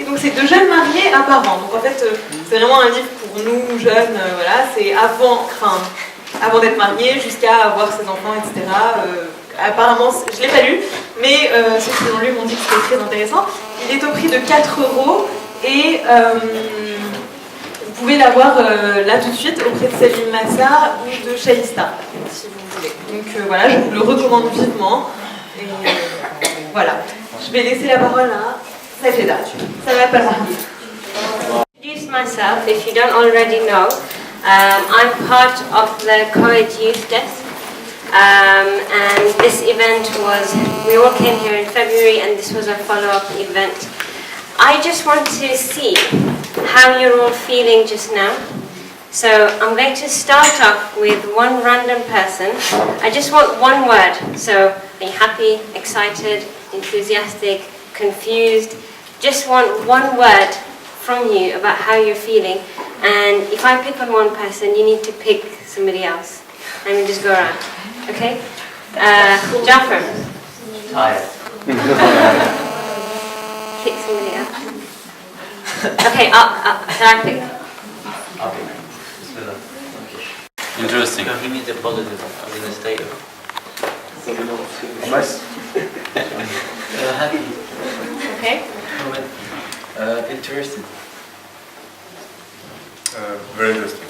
Donc c'est deux jeunes mariés à parents. Donc en fait, c'est vraiment un livre pour nous, jeunes, voilà, c'est avant d'être mariés, jusqu'à avoir ses enfants, etc. Apparemment, je ne l'ai pas lu, mais ceux qui l'ont lu m'ont dit que c'était très intéressant. Il est au prix de 4 € et vous pouvez l'avoir là tout de suite auprès de Salim Massa ou de Shaista, si vous voulez. Donc voilà, je vous le recommande vivement. Et voilà, je vais laisser la parole à Sajeda. Ça va pas Introduce myself if you don't already know. I'm part of the coej youth desk. And this event we all came here in February, and this was a follow-up event. I just want to see how you're all feeling just now. So I'm going to start off with one random person. I just want one word. So are you happy, excited, enthusiastic, confused? Just want one word from you about how you're feeling. And if I pick on one person, you need to pick somebody else. And we just go around. Okay? Jaffer. Tired. Pick somebody else. Okay, shall I pick? Okay. Interesting. Give me the positive. I'm in a state of... Nice. Happy. Okay. Interested. Very interesting.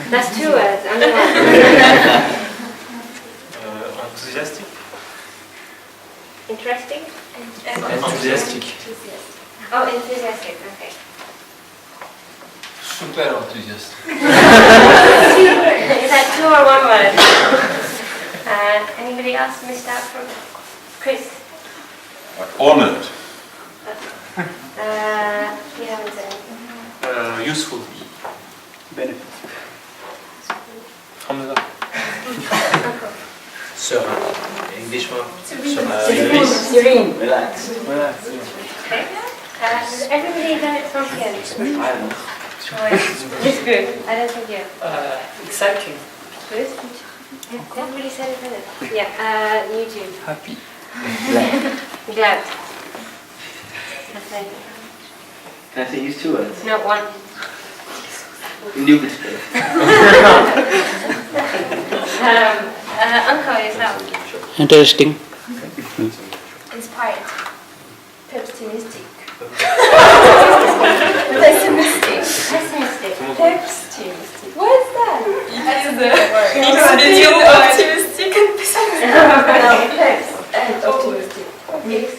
That's 2 words, only one. Enthusiastic. Interesting? Enthusiastic. Oh, enthusiastic, okay. Super enthusiastic. Is that 2 or 1 word? Anybody else missed out from Chris? Honored. You haven't said anything. Useful. Benefit. Serein. English one. Serene. Relax. Okay. Has everybody done it from here? I don't know. It's good. I don't think you. Exciting. Good. Everybody said it, didn't it? Yeah. You too. Happy. Glad. Okay. Can I say use 2 words? No, 1. Indubitable. Uncle, yourself. Interesting. Inspired. Pessimistic. Pessimistic. Pessimistic. Pessimistic. What is that? That's the word. Vidéo optimistique and pessimistique. No, peps and optimistic. Yes.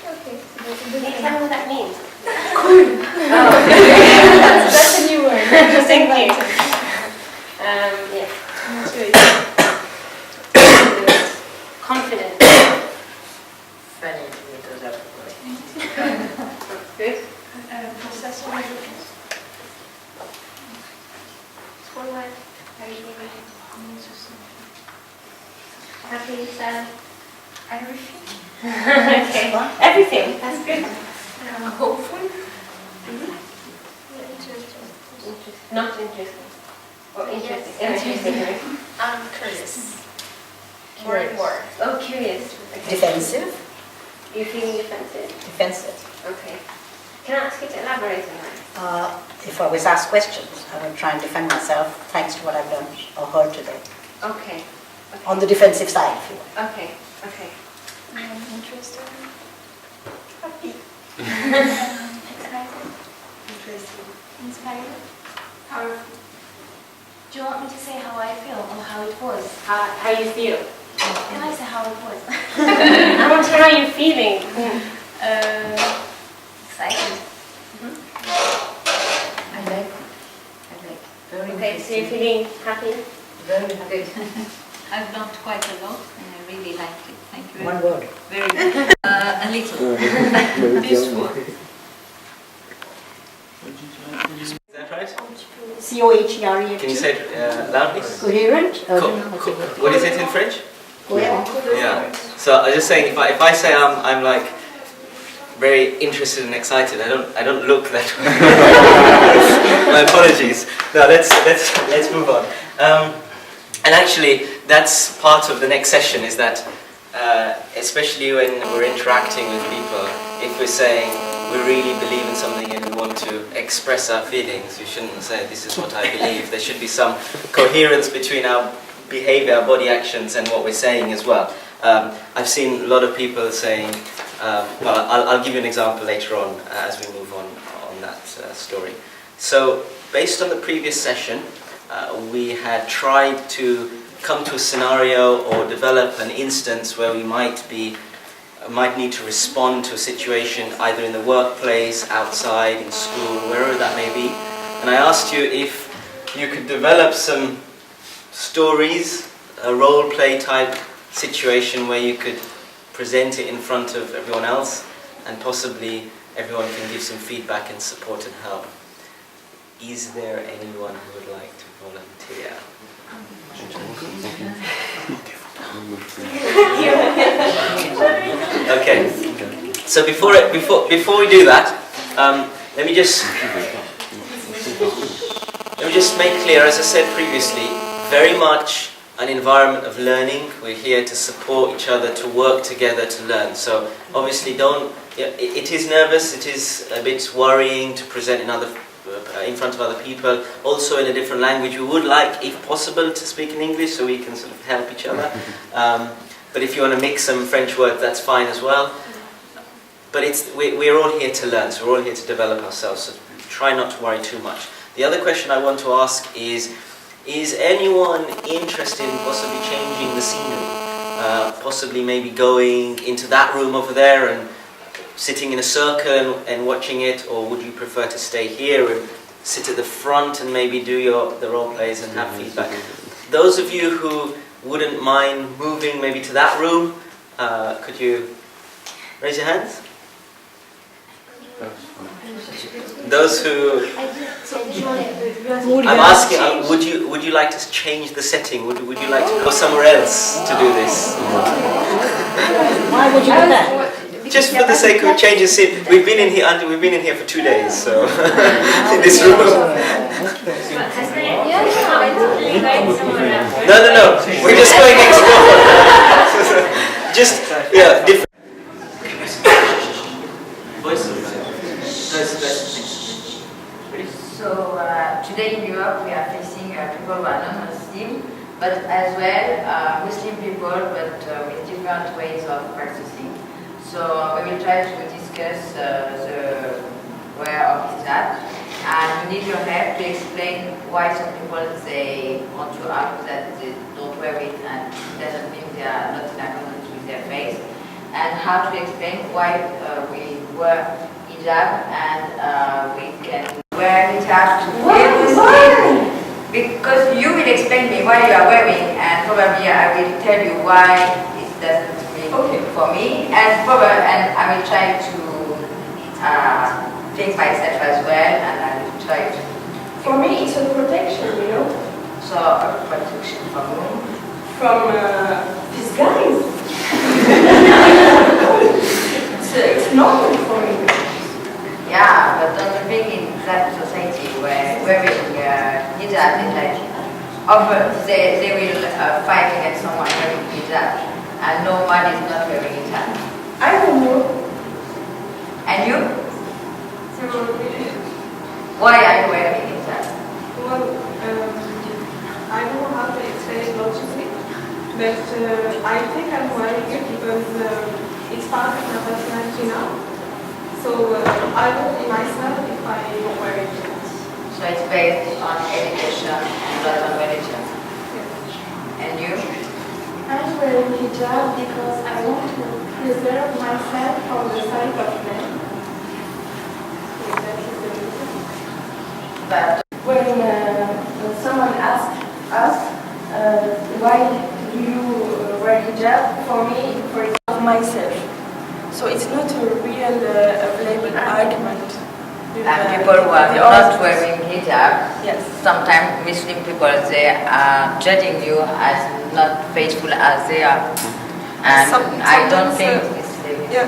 Okay. Can you tell me what that means? Cool. That's a new word. Thank you. Yeah. Confident. Funny. Good. One word. Happy, sad. Everything. Okay. Everything. That's good. Hopeful. Not interesting. Or interesting. Interesting. I'm curious. More and more. Oh, curious. Okay. Defensive? You're feeling defensive? Defensive. Okay. Can I ask you to elaborate on that? If I was asked questions, I would try and defend myself thanks to what I've done or heard today. Okay. On the defensive side, if you will. Okay. Okay. Interesting. Happy. Excited. Interesting. Inspired. Powerful. Do you want me to say how I feel or how it was? How you feel? Can I say how it was? I want to know how you're feeling. Excited. I like. Very Okay, so you're feeling happy? Very good. I've learned quite a lot and I really liked it. Thank you. One word. Very good. A little. Peaceful. Is that right? COHERENT. Can you say it loudly? Coherent? What is it in French? Coherent. Yeah. So I was just saying, if I say I'm like very interested and excited, I don't look that way. My apologies. No, let's move on. And actually, that's part of the next session. Is that especially when we're interacting with people if we're saying we really believe in something and we want to express our feelings, we shouldn't say this is what I believe. There should be some coherence between our behavior, our body actions, and what we're saying as well. I've seen a lot of people saying, well, I'll give you an example later on as we move on that story. So, based on the previous session, we had tried to come to a scenario or develop an instance where we might need to respond to a situation either in the workplace, outside, in school, wherever that may be. And I asked you if you could develop some stories, a role play type situation where you could present it in front of everyone else and possibly everyone can give some feedback and support and help. Is there anyone who would like to volunteer? Okay. So before we do that, let me just make clear, as I said previously, very much an environment of learning. We're here to support each other, to work together, to learn. So obviously it is nervous, it is a bit worrying to present in front of other people, also in a different language. We would like, if possible, to speak in English so we can sort of help each other. But if you want to mix some French words, that's fine as well. But we're all here to learn, so we're all here to develop ourselves, so try not to worry too much. The other question I want to ask is anyone interested in possibly changing the scenery? Possibly maybe going into that room over there and sitting in a circle and watching it, or would you prefer to stay here and sit at the front and maybe do the role plays and have feedback? Those of you who wouldn't mind moving maybe to that room, could you raise your hands? Those who... I'm asking, would you like to change the setting? Would you like to go somewhere else to do this? Why would you do that? Just for the sake of changing scene. We've been in here for 2 days, so in this room. No. We're just going next door. Just different. So today in Europe we are facing people who are non-Muslim, but as well Muslim people, but with different ways of practicing. So we will try to discuss the wear of hijab, and we need your help to explain why some people they want to argue that they don't wear it and it doesn't mean they are not in accordance with their faith, and how to explain why we wear hijab and we can wear hijab to be Muslim. Because you will explain me why you are wearing, and probably I will tell you why it doesn't mean for me, and I will try to think myself as well, and I will try to. For me, it's a protection, you know. So a protection from whom? From these guys. It's normal for me. Yeah, but don't you think in that society where wearing hijab is like, they will fight against someone wearing hijab, and no one is not wearing hijab? I don't know. And you? Why are you wearing hijab? Well, I don't know how to explain it logically, but I think I'm wearing it because it's part of my personality now. So I don't see myself if I don't wear it. So it's based on education and not on religion. Yes. And you? I'm wearing hijab because I want to preserve myself from the sight of men. So that is the reason. But When someone asks us why do you wear hijab, for me, for example, myself. So it's not a real available argument. and people who are not wearing hijab, yes. Sometimes Muslim people, they are judging you as not faithful as they are. And I don't think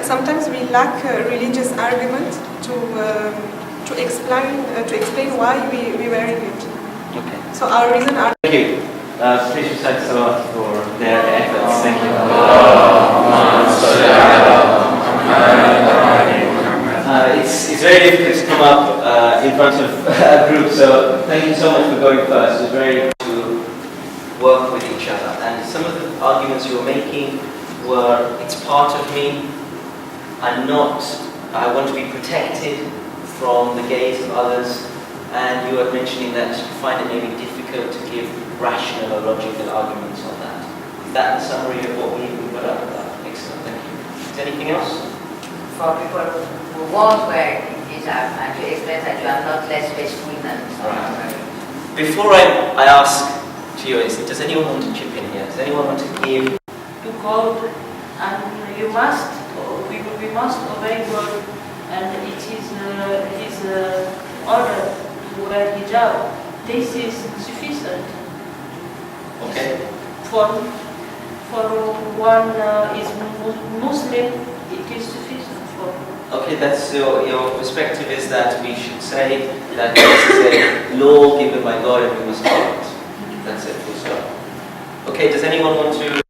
sometimes we lack religious argument to explain why we wearing it. Okay. So our reason are. Thank you. Please recite Salam for their efforts. Thank you. it's very difficult to come up in front of a group, so thank you so much for going first. It's very difficult to work with each other. And some of the arguments you were making were, it's part of me, I want to be protected from the gaze of others, and you were mentioning that you find it maybe difficult to give rational or logical arguments on that. Is that the summary of what we got out of that? Excellent, thank you. Is there anything else? For people who won't wear it, I to explain that you are not less faithful than someone wearing it. Before I ask to you, does anyone want to chip in here? Does anyone want to give? You called, and we must obey God, and it is his order to wear hijab. This is sufficient. Okay. For one is Muslim, it is sufficient for. Okay, that's your perspective is that we should say that this is a law given by God and we must follow it. That's it, full stop. Okay, does anyone want to?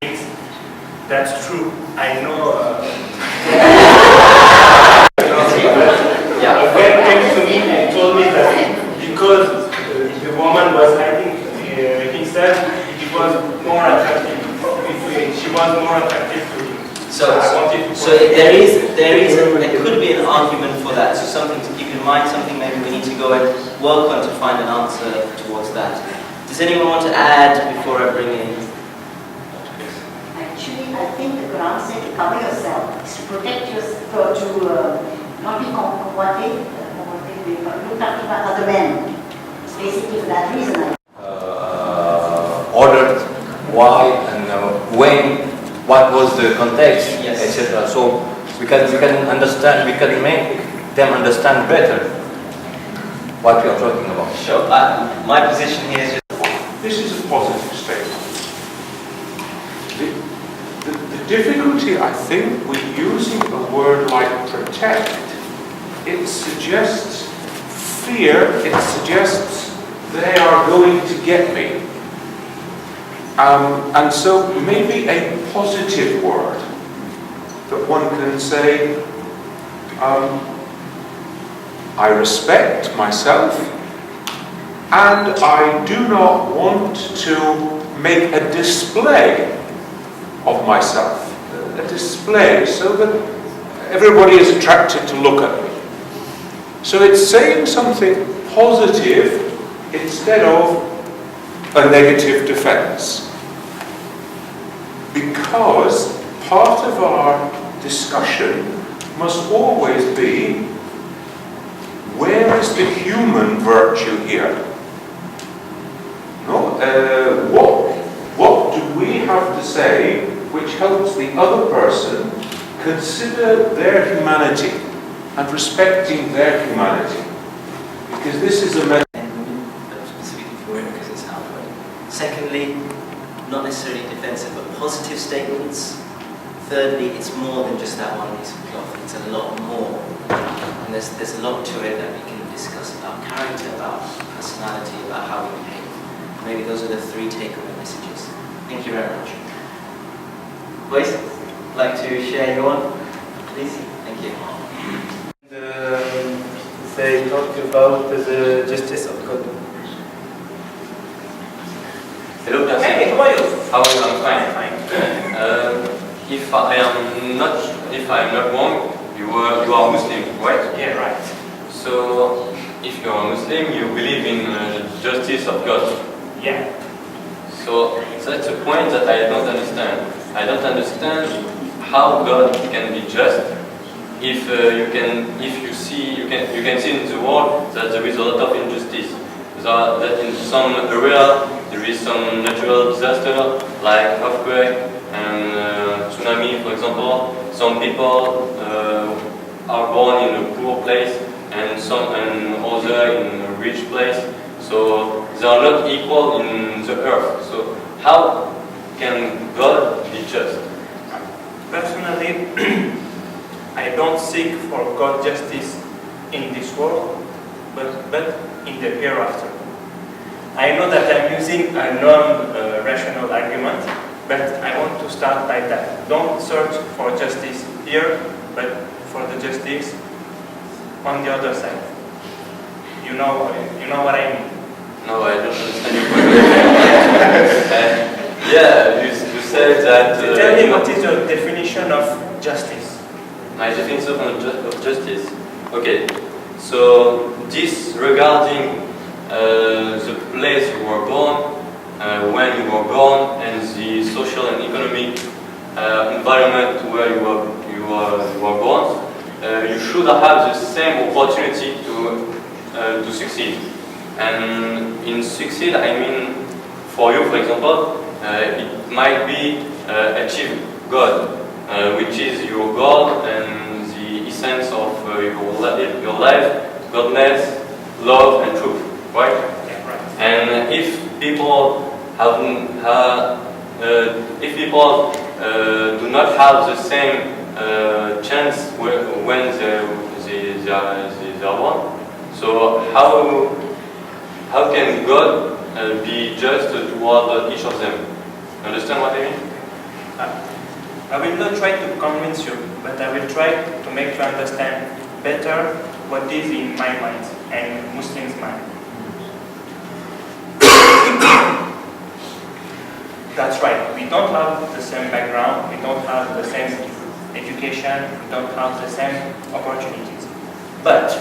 That's true. I know. Yeah. A friend came to me and told me that because the woman was hiding, he said it was more attractive. She was more attractive to him. So there could be an argument for that. So something to keep in mind, something maybe we need to go and work on to find an answer towards that. Does anyone want to add before I bring in? Actually, I think the Quran said to cover yourself, is to protect yourself, to not be conquered, looked after by other men. It's basically for that reason. Ordered why and when, what was the context, yes, etc. So we can understand, we can make them understand better what we are talking about. Sure. My position here is just. This is a positive statement. The difficulty, I think, with using a word like protect, it suggests fear, it suggests they are going to get me. And so maybe a positive word that one can say, I respect myself and I do not want to make a display of myself, a display so that everybody is attracted to look at me. So it's saying something positive instead of a negative defense. Because part of our discussion must always be, where is the human virtue here? No? What do we have to say which helps the other person consider their humanity and respecting their humanity? Because this is a message. Specifically for women, because it's outward. Secondly, not necessarily defensive, but positive statements. Thirdly, it's more than just that one piece of cloth. It's a lot more. And there's a lot to it that we can discuss about character, about personality, about how we behave. Maybe those are the 3 takeaway messages. Thank you very much. Boys, like to share your one, please? Thank you. They talk about the justice of God. Hello, hey, how are you? How are you? I'm fine. If I'm not wrong, you are Muslim, right? Yeah, right. So, if you are Muslim, you believe in justice of God. Yeah. So that's a point that I don't understand. I don't understand how God can be just if you can see in the world that there is a lot of injustice. That in some area there is some natural disaster like earthquake and tsunami, for example. Some people are born in a poor place and other in a rich place. So they are not equal in the earth. So how can God be just? Personally, I don't seek for God justice in this world, but in the hereafter. I know that I'm using a non-rational argument, but I want to start by that. Don't search for justice here, but for the justice on the other side. You know what I mean? No, I don't understand your point. Yeah, you said that... Tell me what is your definition of justice? My definition of justice? Okay, so this regarding the place you were born, when you were born, and the social and economic environment where you were born, you should have the same opportunity to succeed. And in succeed, I mean, for you, for example, it might be achieve God, which is your goal and the essence of your life, godness, love, and truth, right? Yeah, right. And if people do not have the same chance when they are born, so how can God be just toward each of them? Understand what I mean? I will not try to convince you, but I will try to make you understand better what is in my mind and Muslims' mind. That's right, we don't have the same background, we don't have the same education, we don't have the same opportunities. But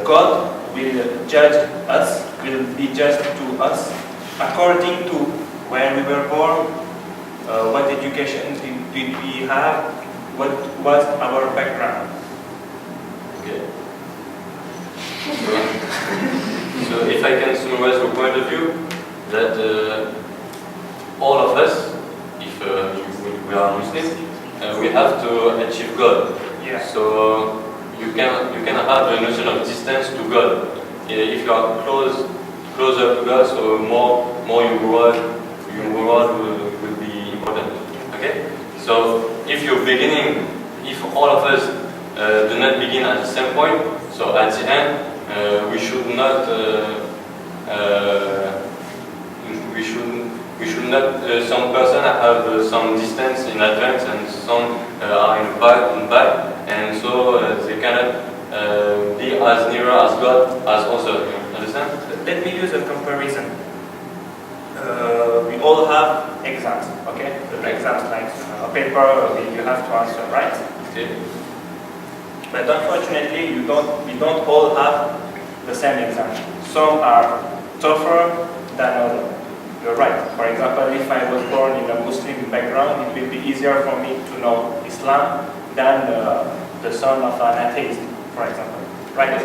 God will judge us, will be just to us according to where we were born, what education did we have, what was our background. Okay. So if I can summarize your point of view, that all of us, if we are Muslims, we have to achieve God. Yeah. So you can have a notion of distance to God. If you are closer to God, so more your world will be important. Okay. So if all of us do not begin at the same point, so at the end we should not some person have some distance in advance and some are in back, and so they cannot be as near as God as others. Understand? Let me use a comparison. We all have exams, okay? The exams like a paper you have to answer, right? Okay. But unfortunately, we don't all have the same exam. Some are tougher than others. You're right. For example, if I was born in a Muslim background, it will be easier for me to know Islam than the son of an atheist, for example. Right?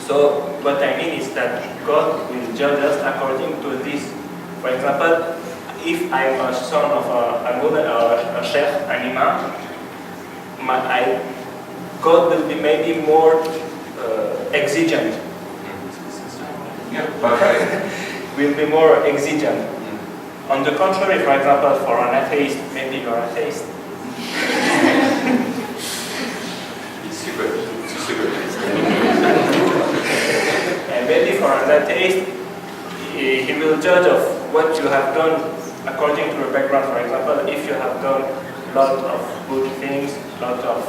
So what I mean is that God will judge us according to this. For example, if I'm a son of a sheikh, an imam, God will be maybe more exigent. Yeah, okay. Will be more exigent. On the contrary, for example, for an atheist, maybe you're an atheist. It's secret. And maybe for an atheist, he will judge of what you have done according to your background. For example, if you have done a lot of good things, a lot of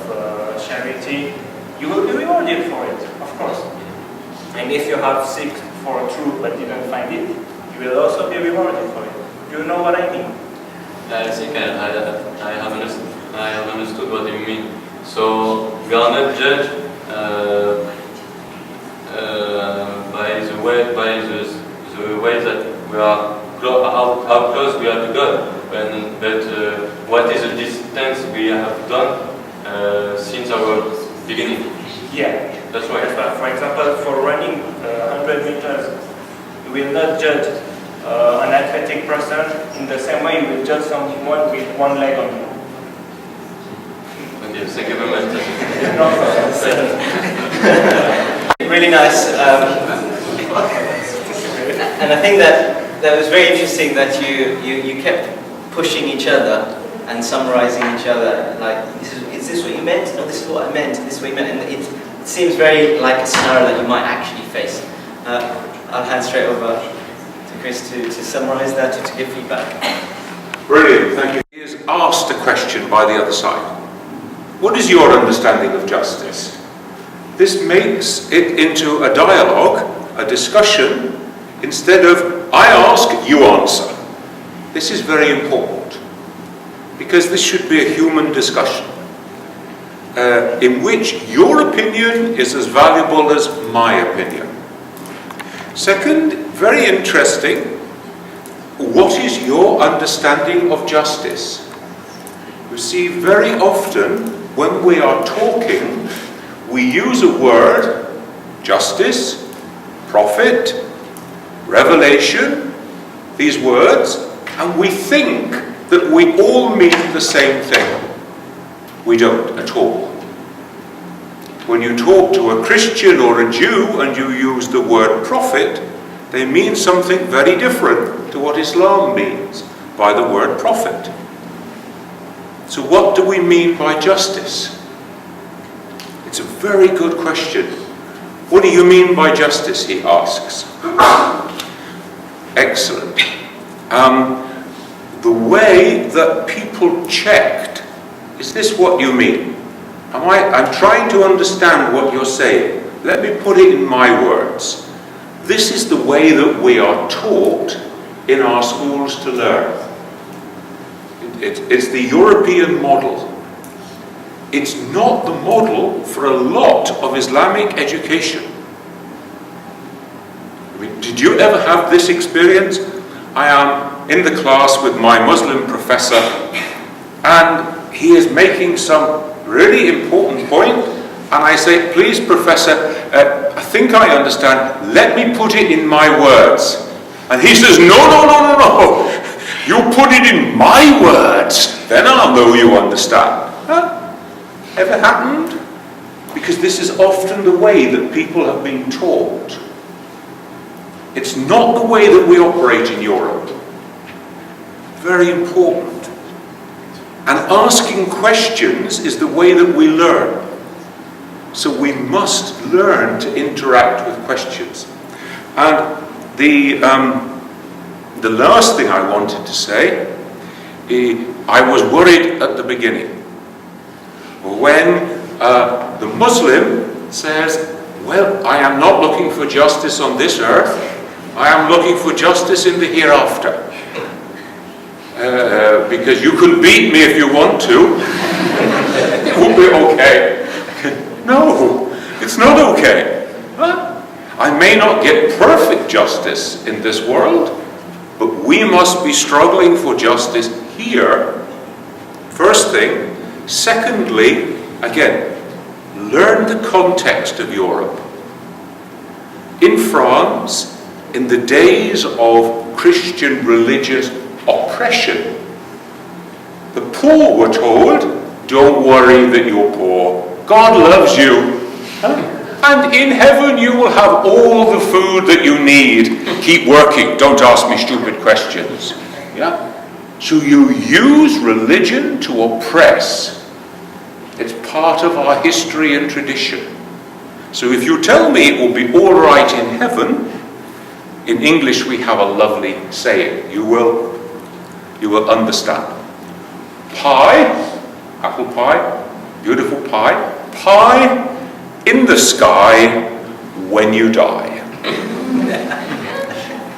charity, you will be rewarded for it, of course. And if you have seeked for truth but didn't find it, you will also be rewarded for it. Do you know what I mean? I think I have understood what you mean. So we are not judged by the way that we are how close we are to God, but what is the distance we have done since our beginning. Yeah, that's right. For example, for running 100 meters, you will not judge an athletic person in the same way you will judge someone with one leg only. Okay, thank you very much. Really nice. And I think that was very interesting that you kept pushing each other and summarizing each other. Like, is this what you meant? No, this is what I meant. This is what you meant. And it seems very like a scenario that you might actually face. I'll hand straight over to Chris to summarize that, to give feedback. Brilliant, thank you. He has asked a question by the other side. What is your understanding of justice? This makes it into a dialogue, a discussion, instead of I ask, you answer. This is very important, because this should be a human discussion, in which your opinion is as valuable as my opinion. Second, very interesting, what is your understanding of justice? You see, very often when we are talking, we use a word, justice, prophet, revelation, these words, and we think that we all mean the same thing. We don't at all. When you talk to a Christian or a Jew and you use the word prophet, they mean something very different to what Islam means by the word prophet. So what do we mean by justice? It's a very good question. What do you mean by justice, he asks. Excellent. The way that people checked, is this what you mean? I'm trying to understand what you're saying. Let me put it in my words. This is the way that we are taught in our schools to learn. It's the European model. It's not the model for a lot of Islamic education. I mean, did you ever have this experience? I am in the class with my Muslim professor, and he is making some really important point, and I say, please professor, I think I understand, let me put it in my words. And he says, no, you put it in my words, then I'll know you understand. Huh? Ever happened? Because this is often the way that people have been taught. It's not the way that we operate in Europe. Very important. And asking questions is the way that we learn. So we must learn to interact with questions. And the last thing I wanted to say, I was worried at the beginning. When the Muslim says, well, I am not looking for justice on this earth, I am looking for justice in the hereafter. Because you can beat me if you want to. It will be okay. No, it's not okay. Huh? I may not get perfect justice in this world, but we must be struggling for justice here. First thing. Secondly, again, learn the context of Europe. In France, in the days of Christian religious oppression, the poor were told, don't worry that you're poor. God loves you. And in heaven you will have all the food that you need. Keep working. Don't ask me stupid questions. Yeah? So you use religion to oppress. It's part of our history and tradition. So if you tell me it will be all right in heaven, in English we have a lovely saying. You will understand. Pie, apple pie, beautiful pie. Pie in the sky when you die.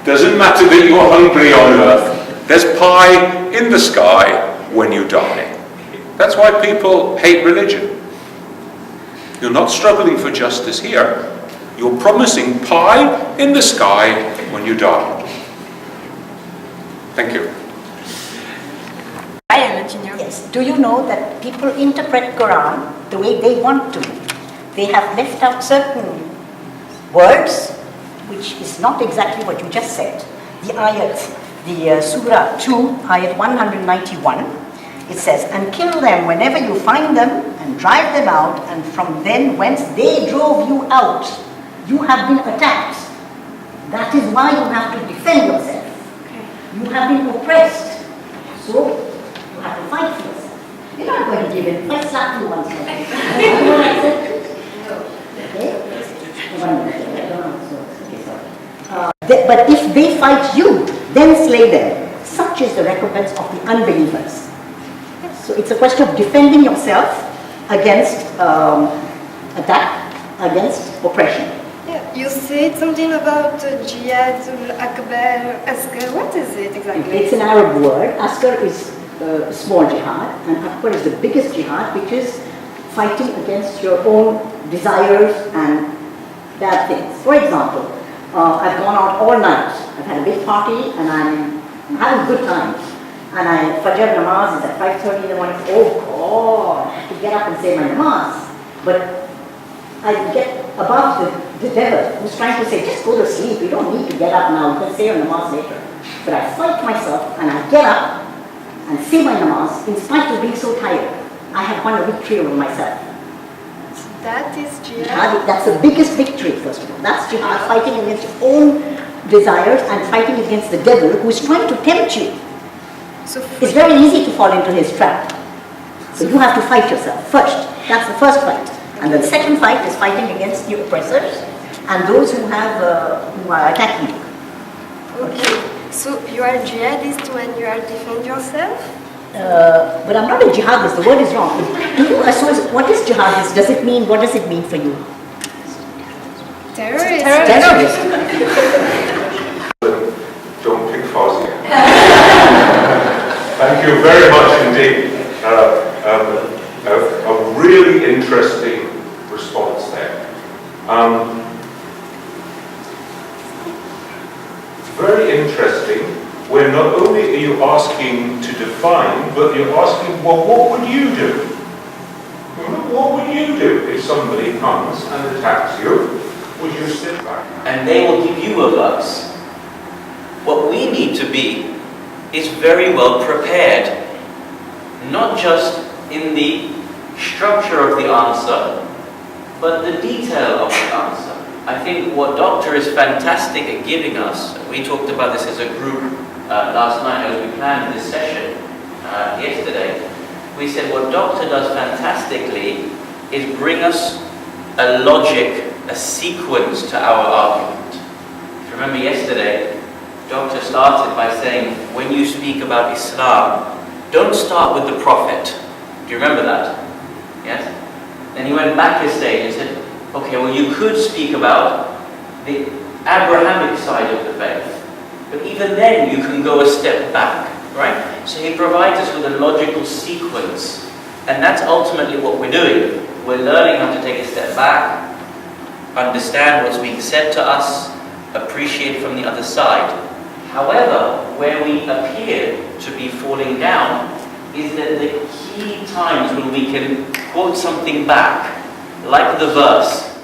Doesn't matter that you're hungry on earth. There's pie in the sky when you die. That's why people hate religion. You're not struggling for justice here. You're promising pie in the sky when you die. Thank you. Yes. Do you know that people interpret Quran the way they want to? They have left out certain words, which is not exactly what you just said. The ayat, the Surah 2, ayat 191, it says, and kill them whenever you find them, and drive them out, and from then whence they drove you out, you have been attacked. That is why you have to defend yourself. You have been oppressed. So, you have to fight for yourself. You're not going to give in. Let's slap you once more. Okay? But if they fight you, then slay them. Such is the recompense of the unbelievers. So it's a question of defending yourself against attack, against oppression. Yeah, you said something about jihad akbar, askar. What is it exactly? It's an Arab word. Askar is small jihad, and akbar is the biggest jihad, which is fighting against your own desires and bad things. For example, I've gone out all night. I've had a big party, and I'm having good times. And Fajr namaz is at 5:30 in the morning. Oh God, I have to get up and say my namaz. But I get above the devil who's trying to say, just go to sleep. You don't need to get up now. You can say your namaz later. But I fight myself, and I get up and say my namaz in spite of being so tired. I have won a victory over myself. That is jihad. That's the biggest victory, first of all. That's jihad, fighting against your own desires and fighting against the devil who is trying to tempt you. So it's very easy to fall into his trap. So you have to fight yourself first. That's the first fight. And the second fight is fighting against the oppressors and those who are attacking you. Okay. So you are a jihadist when you are defending yourself? But I'm not a jihadist. The word is wrong. Do you associate? What is jihadist? Does it mean? What does it mean for you? Terrorist. Terrorist. Don't pick Fawzia. Thank you very much indeed. A really interesting response there. Very interesting, where not only are you asking to define, but you're asking, well, what would you do? What would you do if somebody comes and attacks you? Would you sit back? And they will give you a verse. What we need to be is very well prepared, not just in the structure of the answer, but the detail of the answer. I think what Doctor is fantastic at giving us, we talked about this as a group last night as we planned this session yesterday, we said what Doctor does fantastically is bring us a logic, a sequence to our argument. If you remember yesterday, Doctor started by saying, when you speak about Islam, don't start with the Prophet. Do you remember that? Yes? Then he went back a stage and said, okay, well you could speak about the Abrahamic side of the faith, but even then you can go a step back, right? So he provides us with a logical sequence, and that's ultimately what we're doing. We're learning how to take a step back, understand what's being said to us, appreciate from the other side. However, where we appear to be falling down is that the key times when we can quote something back, like the verse,